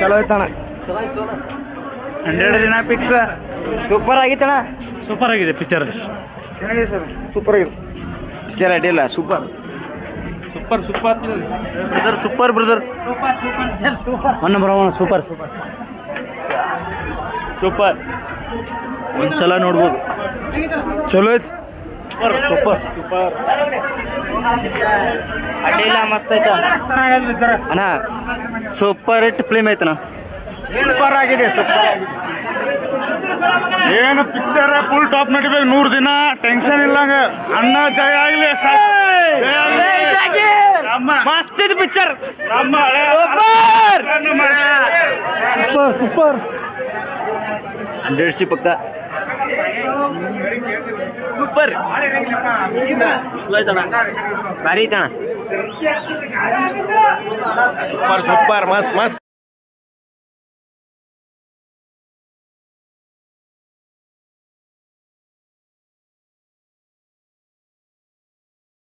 ಚಲೋ ಐತಣ್ಣ. 100 ದಿನ ಪಿಕ್ಸ್. ಸೂಪರ್ ಆಗಿತ್ತಣ್ಣ. ಸೂಪರ್ ಆಗಿದೆ ಪಿಕ್ಚರ್. ಚೆನ್ನಾಗಿದೆ ಸರ್, ಸೂಪರ್ ಆಗಿದೆ ಪಿಕ್ಚರ್. ಅಡ್ಡಿಲ್ಲ, super super super brother, super brother. One number one, super super. ಒಂದ್ಸಲ ನೋಡ್ಬೋದು. ಚಲೋ ಐತಿ. Super super. ಅಡ್ಡಿಲ್ಲ, ಮಸ್ತ್ ಐತ ಅಣ್ಣ. ಸೂಪರ್ ಹಿಟ್ ಫಿಲ್ಮ್ ಐತಣ್ಣ. ಸೂಪರ್ ಆಗಿದೆ, ಸೂಪರ್ ಆಗಿದೆ. ಏನು ಪಿಕ್ಚರ್ ಫುಲ್ ಟಾಪ್ ನಡಿಬೇಕು. 100 ದಿನ ಟೆನ್ಷನ್ ಇಲ್ಲಂಗ. ಅಣ್ಣ ಜಯ ಆಗ್ಲಿ. ಮಸ್ತ್ ಇದು ಪಿಕ್ಚರ್. Super super. 100 ಪಕ್ಕ ಸೂಪರ್. ಭಾರಿ ಐತಣ್ಣ. ಸೂಪರ್ ಸೂಪರ್ ಮಸ್ತ್ ಮಸ್ತ್.